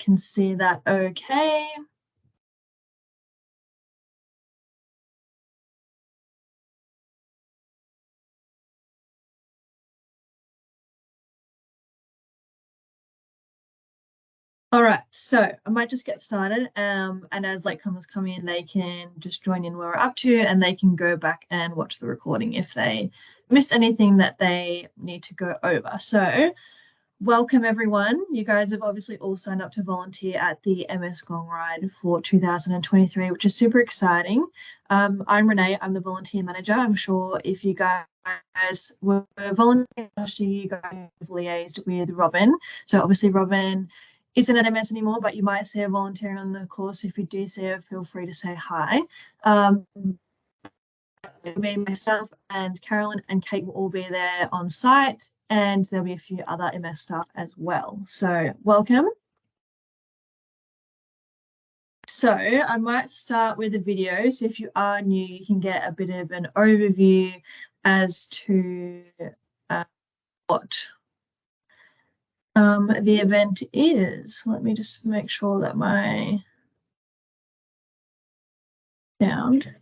can see that okay. All right, so I might just get started. And as latecomers come in, they can just join in where we're up to, and they can go back and watch the recording if they missed anything that they need to go over. So welcome everyone. You guys have obviously all signed up to volunteer at the MS Gong Ride for 2023, which is super exciting. I'm Renee, I'm the volunteer manager. I'm sure if you guys were volunteering last year, you guys have liaised with Robin. So obviously Robin isn't at MS anymore, but you might see her volunteering on the course. If you do see her, feel free to say hi. Me, myself, and Carolyn and Kate will all be there on site, and there'll be a few other MS staff as well. So welcome. So I might start with a video. So if you are new, you can get a bit of an overview as to what the event is. Let me just make sure that my sound.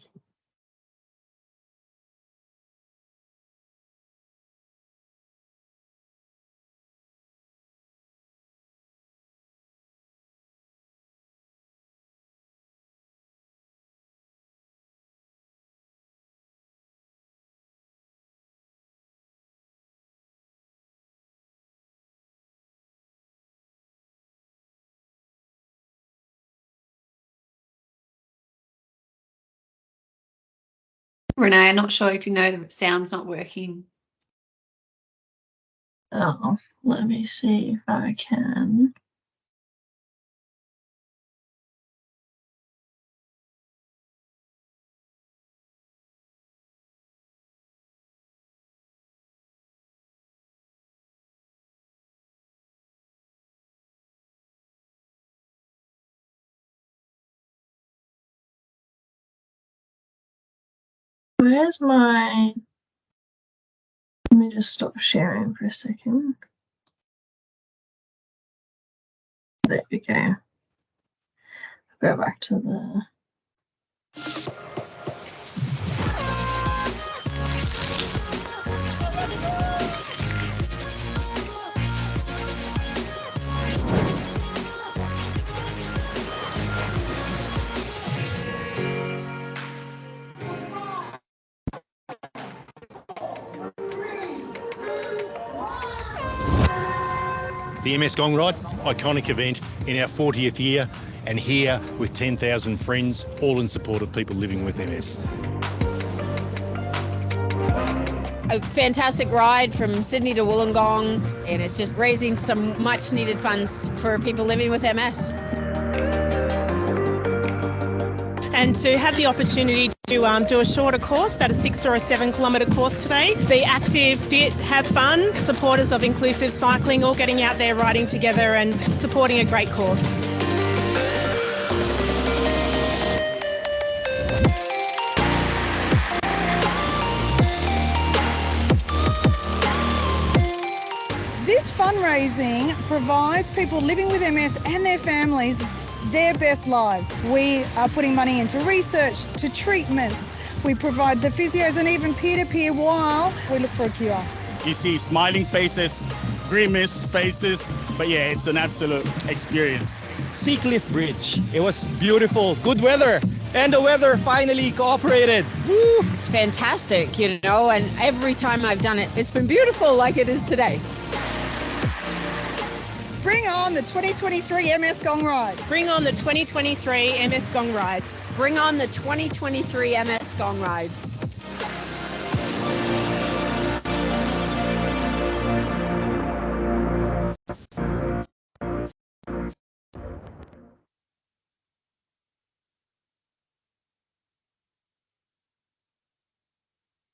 Renee, I'm not sure if you know the sound's not working. Oh, let me see if I can. Where's my, let me just stop sharing for a second. There we go. Go back to the. The MS Gong Ride, iconic event in our 40th year, and here with 10,000 friends, all in support of people living with MS. A fantastic ride from Sydney to Wollongong, and it's just raising some much needed funds for people living with MS. And to have the opportunity to do a shorter course, about a 6 or a 7 kilometre course today. Be active, fit, have fun, supporters of inclusive cycling, all getting out there riding together and supporting a great course. This fundraising provides people living with MS and their families their best lives. We are putting money into research, to treatments. We provide the physios and even peer-to-peer while we look for a cure. You see smiling faces, grimace faces, but yeah, it's an absolute experience. Seacliff Bridge. It was beautiful, good weather, and the weather finally cooperated. Woo! It's fantastic, you know, and every time I've done it, it's been beautiful like it is today. Bring on the 2023 MS Gong Ride. Bring on the 2023 MS Gong Ride. Bring on the 2023 MS Gong Ride.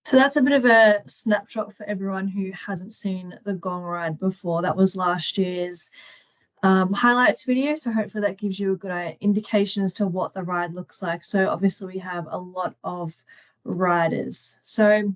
So that's a bit of a snapshot for everyone who hasn't seen the Gong Ride before. That was last year's highlights video. So hopefully that gives you a good indication as to what the ride looks like. So obviously we have a lot of riders. So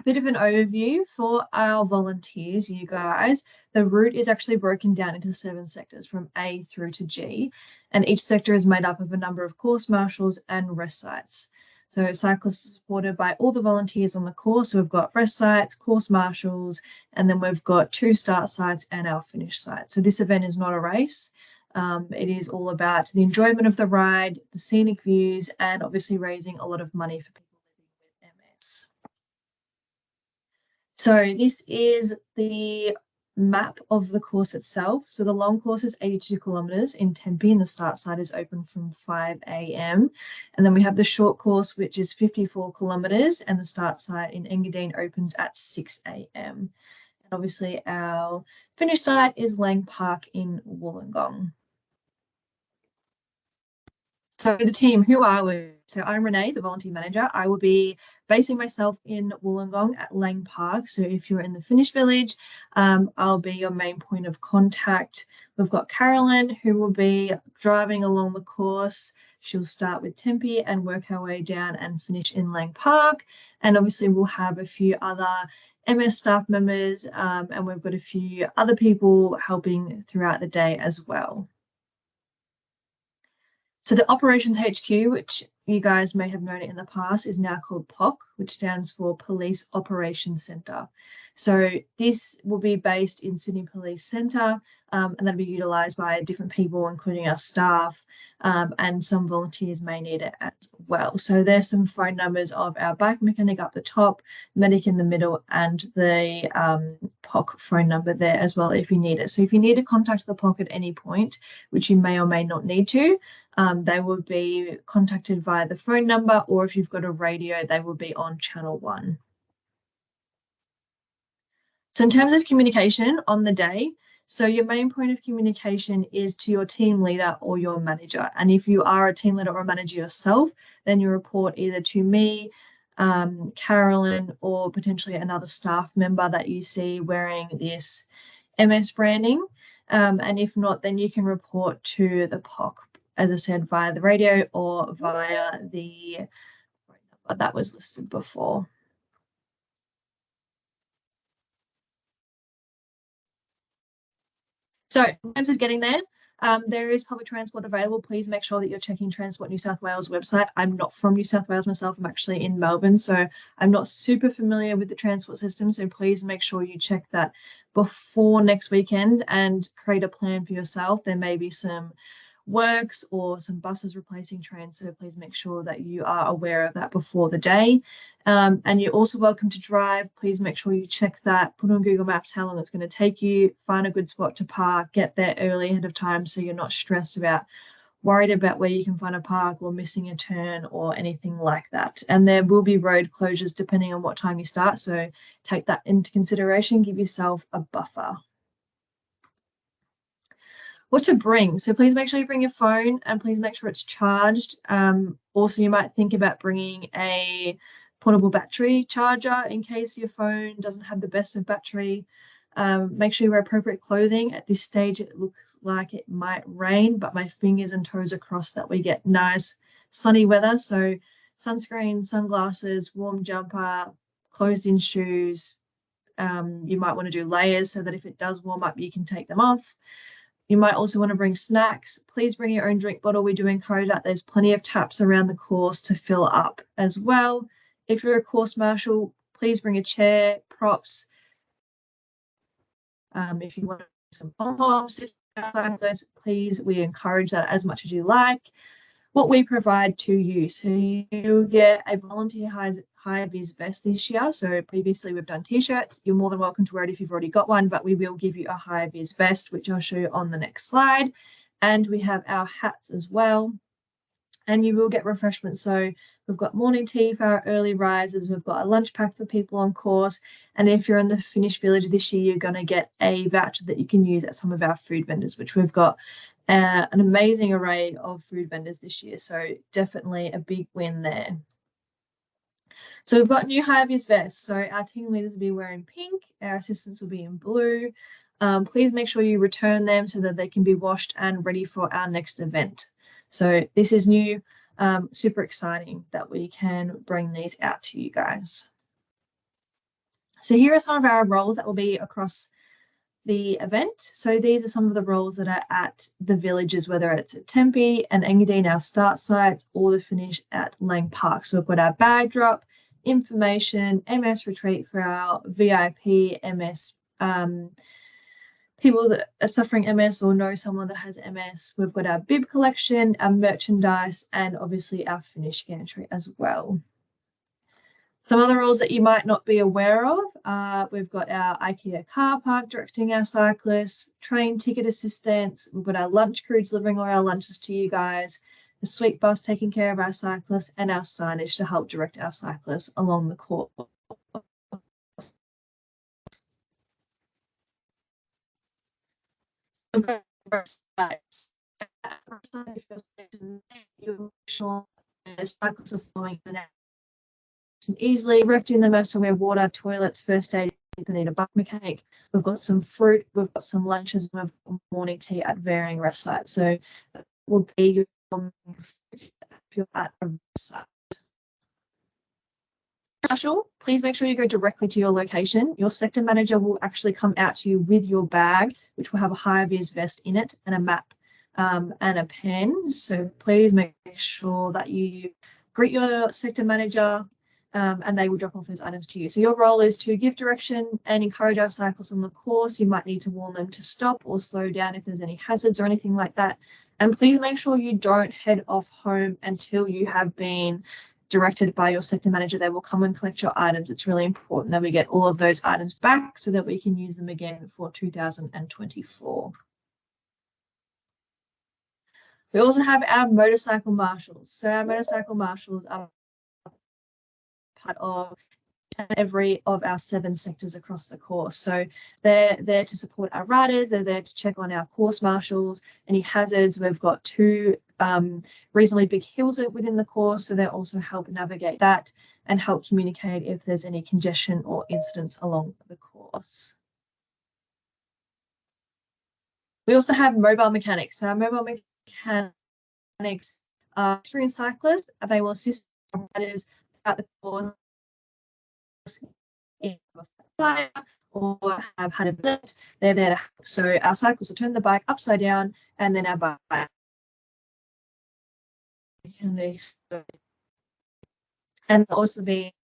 A bit of an overview for our volunteers, you guys. The route is actually broken down into 7 sectors from A through to G, and each sector is made up of a number of course marshals and rest sites. So cyclists are supported by all the volunteers on the course. So we've got rest sites, course marshals, and then we've got 2 start sites and our finish site. So this event is not a race. It is all about the enjoyment of the ride, the scenic views, and obviously raising a lot of money for people living with MS. So this is the map of the course itself. So the long course is 82 kilometers in Tempe, and the start site is open from 5 a.m. And then we have the short course, which is 54 kilometers, and the start site in Engadine opens at 6 a.m. And obviously our finish site is Lang Park in Wollongong. So the team, who are we? So I'm Renee, the volunteer manager. I will be basing myself in Wollongong at Lang Park. So if you're in the Finnish village, I'll be your main point of contact. We've got Carolyn, who will be driving along the course. She'll start with Tempe and work her way down and finish in Lang Park. And obviously we'll have a few other MS staff members, and we've got a few other people helping throughout the day as well. So the Operations HQ, which you guys may have known it in the past, is now called POC, which stands for Police Operations Centre. So this will be based in Sydney Police Centre, and that'll be utilised by different people, including our staff, and some volunteers may need it as well. So there's some phone numbers of our bike mechanic up the top, medic in the middle, and the POC phone number there as well if you need it. So if you need to contact the POC at any point, which you may or may not need to, they will be contacted via the phone number, or if you've got a radio, they will be on channel 1. So in terms of communication on the day, so your main point of communication is to your team leader or your manager. And if you are a team leader or a manager yourself, then you report either to me, Carolyn, or potentially another staff member that you see wearing this MS branding. And if not, then you can report to the POC, as I said, via the radio or via the phone number that was listed before. So in terms of getting there, there is public transport available. Please make sure that you're checking Transport New South Wales website. I'm not from New South Wales myself. I'm actually in Melbourne, so I'm not super familiar with the transport system. So please make sure you check that before next weekend and create a plan for yourself. There may be some works or some buses replacing trains, so please make sure that you are aware of that before the day. And you're also welcome to drive. Please make sure you check that, put on Google Maps how long it's going to take you, find a good spot to park, get there early ahead of time so you're not worried about where you can find a park or missing a turn or anything like that. And there will be road closures depending on what time you start, so take that into consideration, give yourself a buffer. What to bring? So please make sure you bring your phone, and please make sure it's charged. Also, you might think about bringing a portable battery charger in case your phone doesn't have the best of battery. Make sure you wear appropriate clothing. At this stage, it looks like it might rain, but my fingers and toes are crossed that we get nice sunny weather. So sunscreen, sunglasses, warm jumper, closed-in shoes. You might want to do layers so that if it does warm up, you can take them off. You might also want to bring snacks. Please bring your own drink bottle. We do encourage that. There's plenty of taps around the course to fill up as well. If you're a course marshal, please bring a chair, props. If you want some pom-poms, please, we encourage that as much as you like. What we provide to you. So you get a volunteer high-vis vest this year. So previously we've done t-shirts. You're more than welcome to wear it if you've already got one, but we will give you a high-vis vest, which I'll show you on the next slide. And we have our hats as well. And you will get refreshments. So we've got morning tea for our early risers. We've got a lunch pack for people on course. And if you're in the Finnish village this year, you're going to get a voucher that you can use at some of our food vendors, which we've got an amazing array of food vendors this year. So definitely a big win there. So we've got new high-vis vests. So our team leaders will be wearing pink. Our assistants will be in blue. Please make sure you return them so that they can be washed and ready for our next event. So this is new, super exciting that we can bring these out to you guys. So here are some of our roles that will be across the event. So these are some of the roles that are at the villages, whether it's at Tempe and Engadine, our start sites, or the finish at Lang Park. So we've got our bag drop, information, MS retreat for our VIP MS people that are suffering MS or know someone that has MS. We've got our bib collection, our merchandise, and obviously our finish gantry as well. Some other rules that you might not be aware of, we've got our IKEA car park directing our cyclists, train ticket assistance, we've got our lunch crew delivering all our lunches to you guys, the sweet bus taking care of our cyclists, and our signage to help direct our cyclists along the course. Cyclists are flowing and easily directing them as to where water, toilets, first aid, if they need a bike mechanic. We've got some fruit, we've got some lunches, and we've got morning tea at varying rest sites. So that will be your if you're at a rest site. Special, please make sure you go directly to your location. Your sector manager will actually come out to you with your bag, which will have a high-vis vest in it and a map and a pen. So please make sure that you greet your sector manager and they will drop off those items to you. So your role is to give direction and encourage our cyclists on the course. You might need to warn them to stop or slow down if there's any hazards or anything like that. And please make sure you don't head off home until you have been directed by your sector manager. They will come and collect your items. It's really important that we get all of those items back so that we can use them again for 2024. We also have our motorcycle marshals. So our motorcycle marshals are part of every of our 7 sectors across the course. So they're there to support our riders, they're there to check on our course marshals, any hazards. We've got 2 reasonably big hills within the course, so they also help navigate that and help communicate if there's any congestion or incidents along the course. We also have mobile mechanics. So our mobile mechanics are experienced cyclists, and they will assist riders throughout the course fire or have had a blip. They're there to help. So our cyclists will turn the bike upside down, and then our bike and also be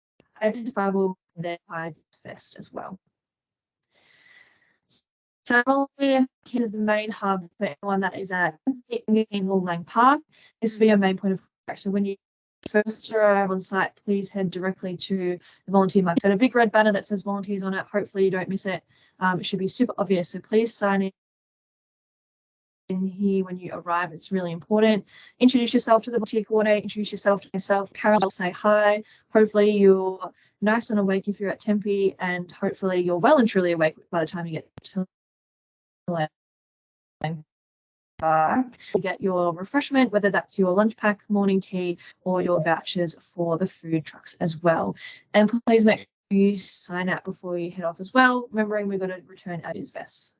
identifiable with their high vest as well. So here is the main hub for anyone that is at Lang Park. This will be your main point of contact. So when you first arrive on site, please head directly to the volunteer market. So a big red banner that says volunteers on it. Hopefully you don't miss it. It should be super obvious. So please sign in here when you arrive. It's really important. Introduce yourself to the volunteer coordinator. Introduce yourself to myself. Carol will say hi. Hopefully you're nice and awake if you're at Tempe, and hopefully you're well and truly awake by the time you get to you get your refreshment, whether that's your lunch pack, morning tea, or your vouchers for the food trucks as well. And please make sure you sign out before you head off as well, remembering we've got to return our vests.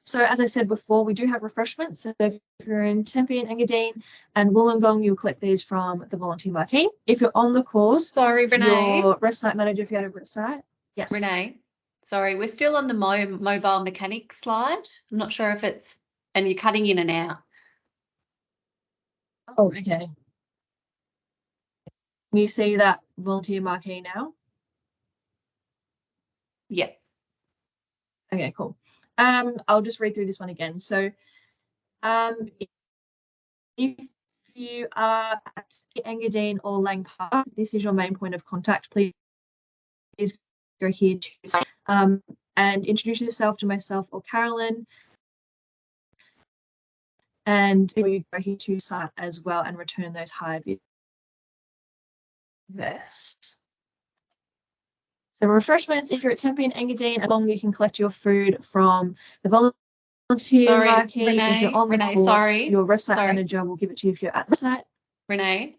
So as I said before, we do have refreshments. So if you're in Tempe and Engadine and Wollongong, you'll collect these from the volunteer marquee. If you're on the course, sorry, Renee, your rest site manager, if you had a rest site, yes. Renee, sorry, we're still on the mobile mechanic slide. I'm not sure if it's, and you're cutting in and out. Oh, okay. Can you see that volunteer marquee now? Yep. Okay, cool. I'll just read through this one again. So if you are at Engadine or Lang Park, this is your main point of contact. Please go here to and introduce yourself to myself or Carolyn. And you go here to site as well and return those high vests. So refreshments, if you're at Tempe and Engadine, along you can collect your food from the volunteer marquee. Renee, if you're on the course, your rest site manager will give it to you if you're at the site. Renee,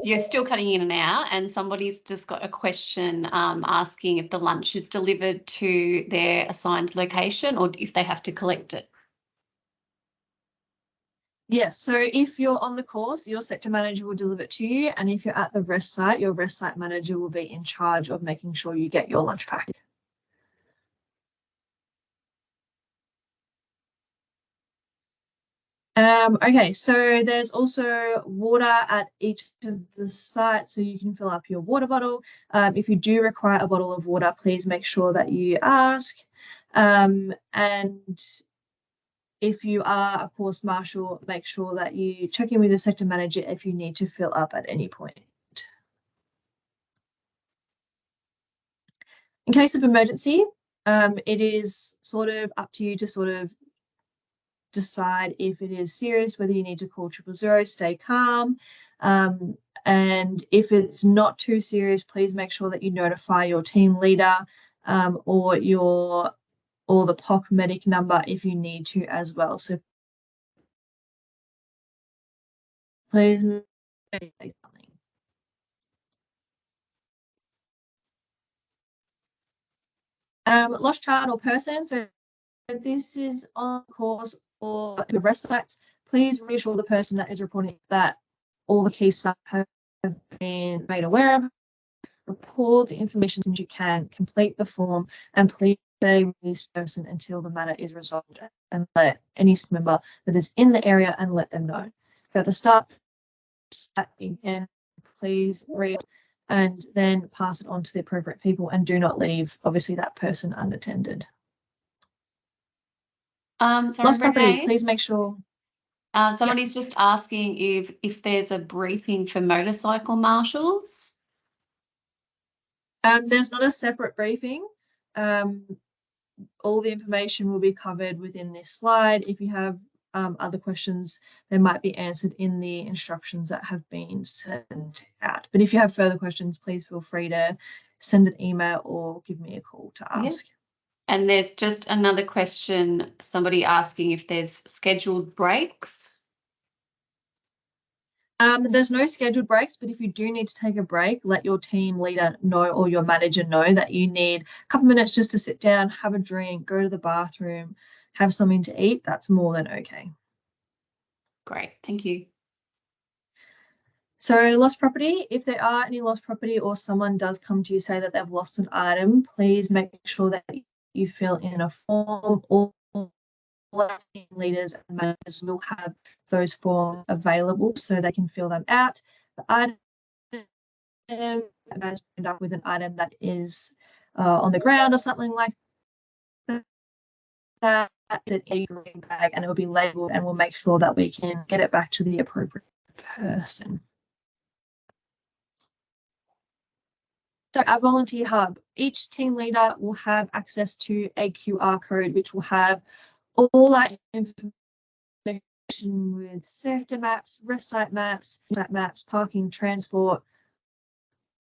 you're still cutting in and out, and somebody's just got a question asking if the lunch is delivered to their assigned location or if they have to collect it. Yes, so if you're on the course, your sector manager will deliver it to you. And if you're at the rest site, your rest site manager will be in charge of making sure you get your lunch pack. Okay, so there's also water at each of the sites, so you can fill up your water bottle. If you do require a bottle of water, please make sure that you ask. And if you are a course marshal, make sure that you check in with the sector manager if you need to fill up at any point. In case of emergency, it is sort of up to you to sort of decide if it is serious, whether you need to call 000, stay calm. And if it's not too serious, please make sure that you notify your team leader or the POC medic number if you need to as well. So please say something. Lost child or person. So if this is on course or the rest sites, please reassure the person that is reporting that all the key stuff have been made aware of. Report the information as you can, complete the form, and please stay with this person until the matter is resolved, and let any member that is in the area and let them know. So at the start, and please read and then pass it on to the appropriate people, and do not leave, obviously, that person unattended. Lost property, please make sure. Somebody's just asking if there's a briefing for motorcycle marshals. There's not a separate briefing. All the information will be covered within this slide. If you have other questions, they might be answered in the instructions that have been sent out. But if you have further questions, please feel free to send an email or give me a call to ask. Yep. And there's just another question, somebody asking if there's scheduled breaks. There's no scheduled breaks, but if you do need to take a break, let your team leader know or your manager know that you need a couple minutes just to sit down, have a drink, go to the bathroom, have something to eat. That's more than okay. Great, thank you. So lost property, if there are any lost property or someone does come to you say that they've lost an item, please make sure that you fill in a form. All team leaders and managers will have those forms available so they can fill them out. The item end up with an item that is on the ground or something like that. It's an green bag and it will be labeled, and we'll make sure that we can get it back to the appropriate person. So our volunteer hub, each team leader will have access to a QR code which will have all that information with sector maps, rest site maps, parking, transport,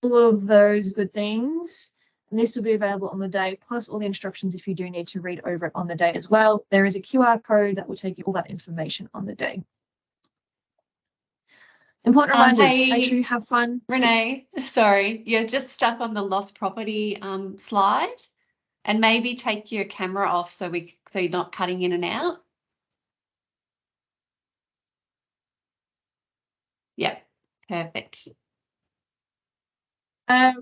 all of those good things. And this will be available on the day, plus all the instructions if you do need to read over it on the day as well. There is a QR code that will take you all that information on the day. Important reminders, Hey, make sure you have fun. Renee, sorry, you're just stuck on the lost property slide, and maybe take your camera off so you're not cutting in and out. Yep, perfect.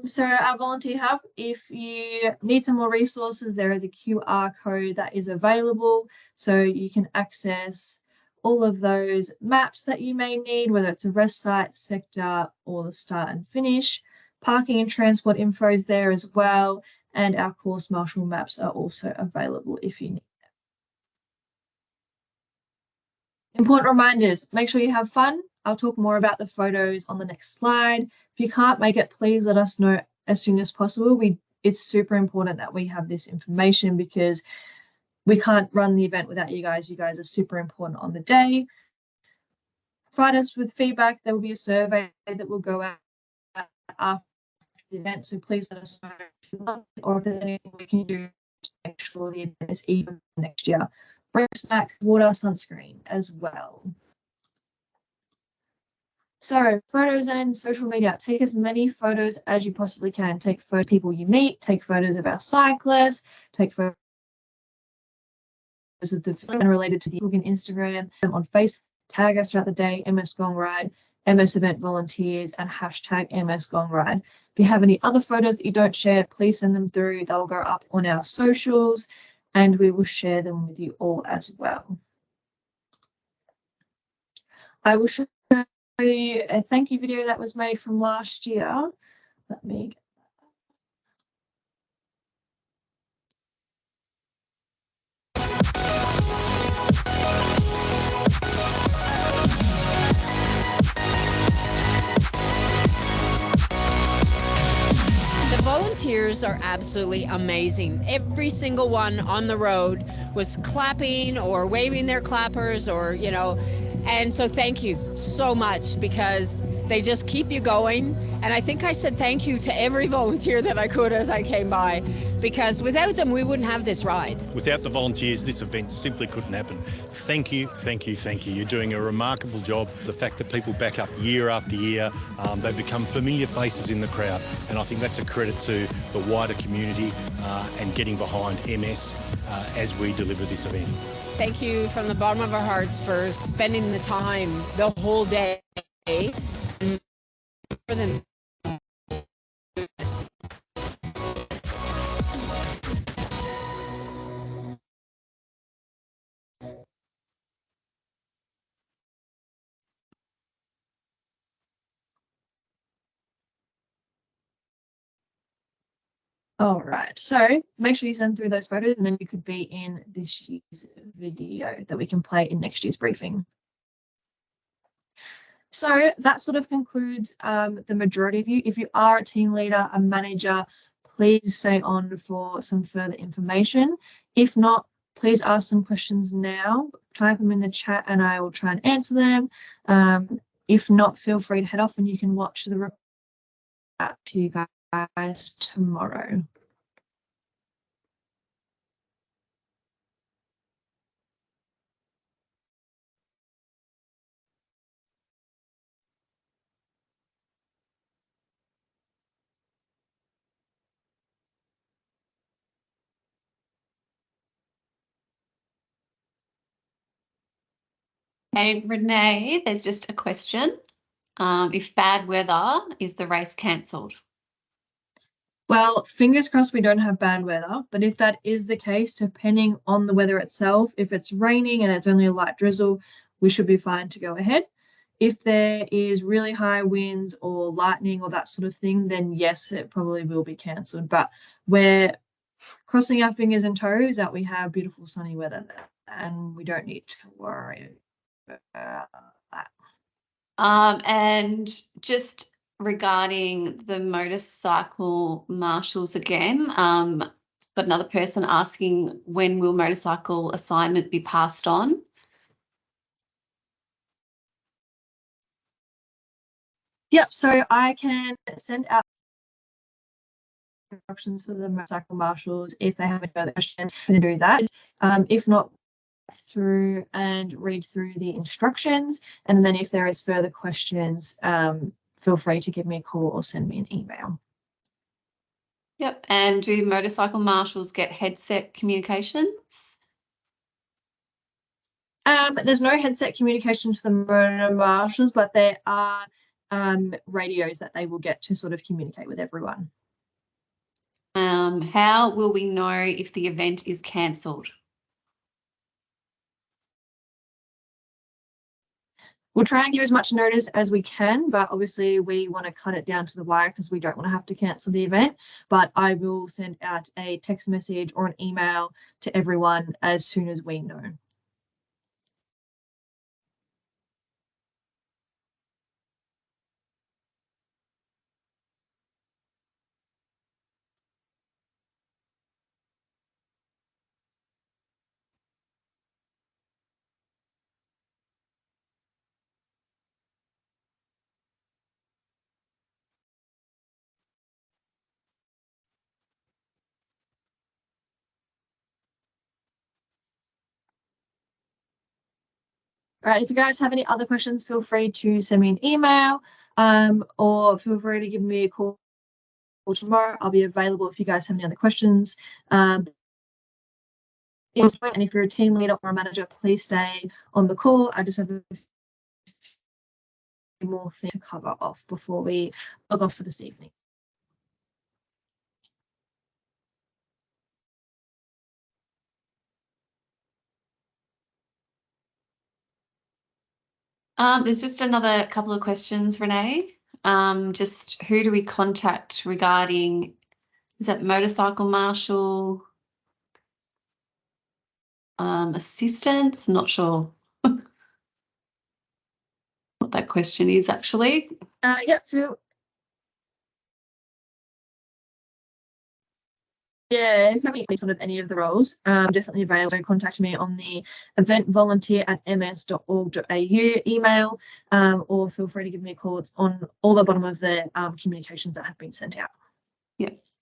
So our volunteer hub, if you need some more resources, there is a QR code that is available, so you can access all of those maps that you may need, whether it's a rest site, sector, or the start and finish. Parking and transport info is there as well, and our course marshal maps are also available if you need them. Important reminders, make sure you have fun. I'll talk more about the photos on the next slide. If you can't make it, please let us know as soon as possible. It's super important that we have this information because we can't run the event without you guys. You guys are super important on the day. Provide us with feedback. There will be a survey that will go out after the event, so please let us know if you love it or if there's anything we can do to make sure the event is even next year. Bring snacks, water, sunscreen as well. So photos and social media, take as many photos as you possibly can. Take photos of people you meet, take photos of our cyclists, take photos of the film related to the book and Instagram, them on Facebook. tag us throughout the day, MS Gong Ride, MS Event Volunteers, and hashtag MS Gong Ride. If you have any other photos that you don't share, please send them through. They'll go up on our socials and we will share them with you all as well. I will show you a thank you video that was made from last year. Let me get The volunteers are absolutely amazing. Every single one on the road was clapping or waving their clappers or, you know, and so thank you so much because they just keep you going. And I think I said thank you to every volunteer that I could as I came by, because without them, we wouldn't have this ride. Without the volunteers, this event simply couldn't happen. Thank you, thank you, thank you. You're doing a remarkable job. The fact that people back up year after year, they become familiar faces in the crowd. And I think that's a credit to the wider community and getting behind MS as we deliver this event. Thank you from the bottom of our hearts for spending the time the whole day for them. All right, so make sure you send through those photos and then you could be in this year's video that we can play in next year's briefing. So that sort of concludes the majority of you. If you are a team leader, a manager, please stay on for some further information. If not, please ask some questions now, type them in the chat and I will try and answer them. If not, feel free to head off and you can watch the recording to you guys tomorrow. Hey, Renee, there's just a question. If bad weather, is the race cancelled? Well, fingers crossed we don't have bad weather, but if that is the case, depending on the weather itself, if it's raining and it's only a light drizzle, we should be fine to go ahead. If there is really high winds or lightning or that sort of thing, then yes, it probably will be cancelled. But we're crossing our fingers and toes that we have beautiful sunny weather and we don't need to worry about that. And just regarding the motorcycle marshals again, but another person asking, when will motorcycle assignment be passed on? Yep, so I can send out instructions for the motorcycle marshals if they have any further questions to do that. If not, through and read through the instructions, and then if there is further questions, feel free to give me a call or send me an email. Yep. And do motorcycle marshals get headset communications? There's no headset communications for the motor marshals, but there are radios that they will get to sort of communicate with everyone. How will we know if the event is cancelled? We'll try and give as much notice as we can, but obviously we want to cut it down to the wire because we don't want to have to cancel the event. But I will send out a text message or an email to everyone as soon as we know. All right, if you guys have any other questions, feel free to send me an email or feel free to give me a call tomorrow. I'll be available if you guys have any other questions. And if you're a team leader or a manager, please stay on the call. I just have a more things to cover off before we log off for this evening. There's just another couple of questions, Renee. Just who do we contact regarding, is that motorcycle marshal assistance? Not sure what that question is actually. Yeah, so yeah, if you have any sort of any of the roles, definitely available. Contact me on the eventvolunteer@ms.org.au email, or feel free to give me a call. It's on all the bottom of the communications that have been sent out. Yes.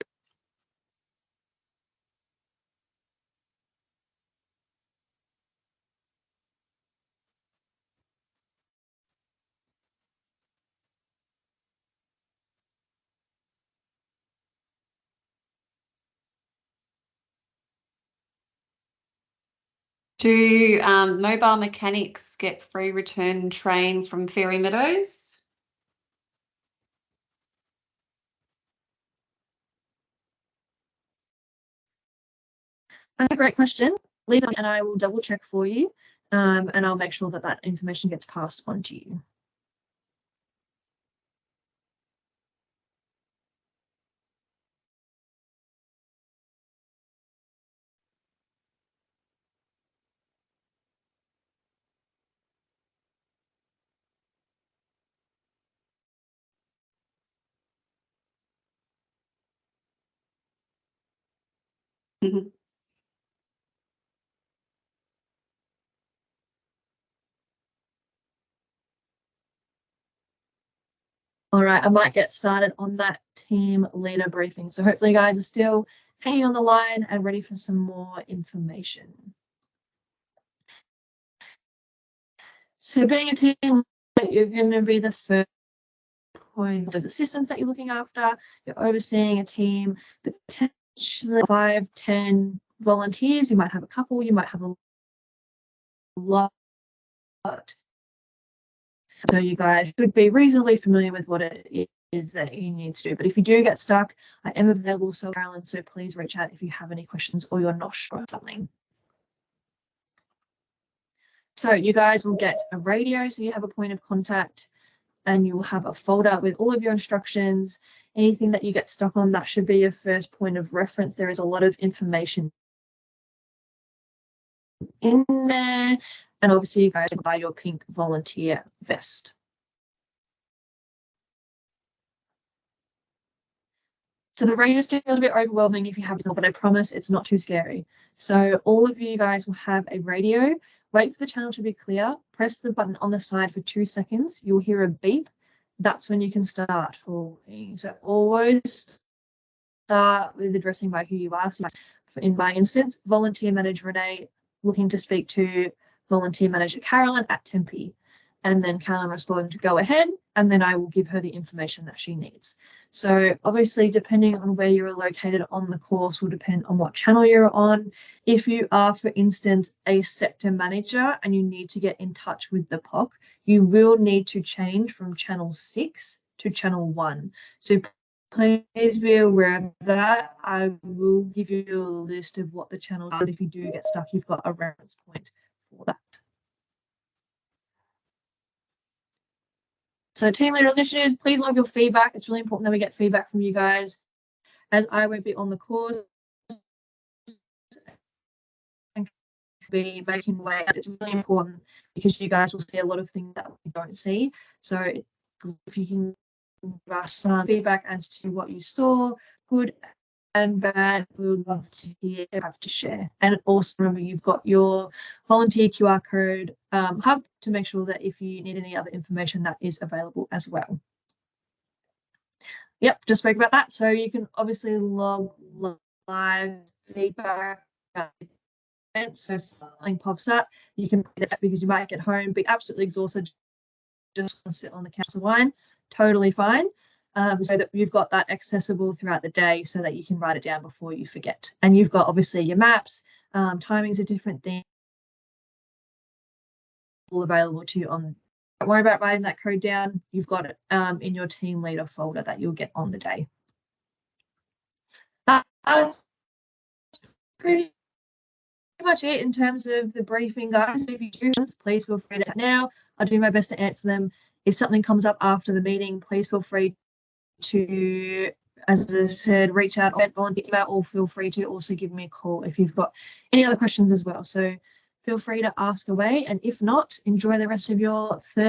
Do mobile mechanics get free return train from Fairy Meadows? That's a great question. Leave them and I will double check for you, and I'll make sure that that information gets passed on to you. Mm-hmm. All right, I might get started on that team leader briefing. So hopefully you guys are still hanging on the line and ready for some more information. So being a team leader, you're going to be the first point of those assistants that you're looking after. You're overseeing a team, potentially 5, 10 volunteers. You might have a couple, you might have a lot. So you guys should be reasonably familiar with what it is that you need to do. But if you do get stuck, I am available, so Carolyn, so please reach out if you have any questions or you're not sure of something. So you guys will get a radio, so you have a point of contact, and you will have a folder with all of your instructions. Anything that you get stuck on, that should be your first point of reference. There is a lot of information in there. And obviously you guys will buy your pink volunteer vest. So the radios get a little bit overwhelming if you have it, but I promise it's not too scary. So all of you guys will have a radio. Wait for the channel to be clear. Press the button on the side for 2 seconds. You'll hear a beep. That's when you can start talking. So always start with addressing by who you are. So in my instance, volunteer manager Renee looking to speak to volunteer manager Carolyn at Tempe. And then Carolyn responded to go ahead, and then I will give her the information that she needs. So obviously, depending on where you're located on the course will depend on what channel you're on. If you are, for instance, a sector manager and you need to get in touch with the POC, you will need to change from channel 6 to channel 1. So please be aware of that. I will give you a list of what the channels are. If you do get stuck, you've got a reference point for that. So team leader initiatives, please log your feedback. It's really important that we get feedback from you guys, as I won't be on the course and be making way. It's really important because you guys will see a lot of things that we don't see. So if you can give us some feedback as to what you saw, good and bad, we would love to hear, have to share. And also remember, you've got your volunteer QR code hub to make sure that if you need any other information, that is available as well. Yep, just spoke about that. So you can obviously log live feedback. So if something pops up, you can put that because you might get home, be absolutely exhausted, just want to sit on the couch of wine, totally fine. So that you've got that accessible throughout the day so that you can write it down before you forget. And you've got obviously your maps, timings are different things, all available to you on don't worry about writing that code down. You've got it in your team leader folder that you'll get on the day. That's pretty much it in terms of the briefing, guys. So if you do this, please feel free to now. I'll do my best to answer them. If something comes up after the meeting, please feel free to, as I said, reach out on volunteer email, or feel free to also give me a call if you've got any other questions as well. So feel free to ask away, and if not, enjoy the rest of your Thursday.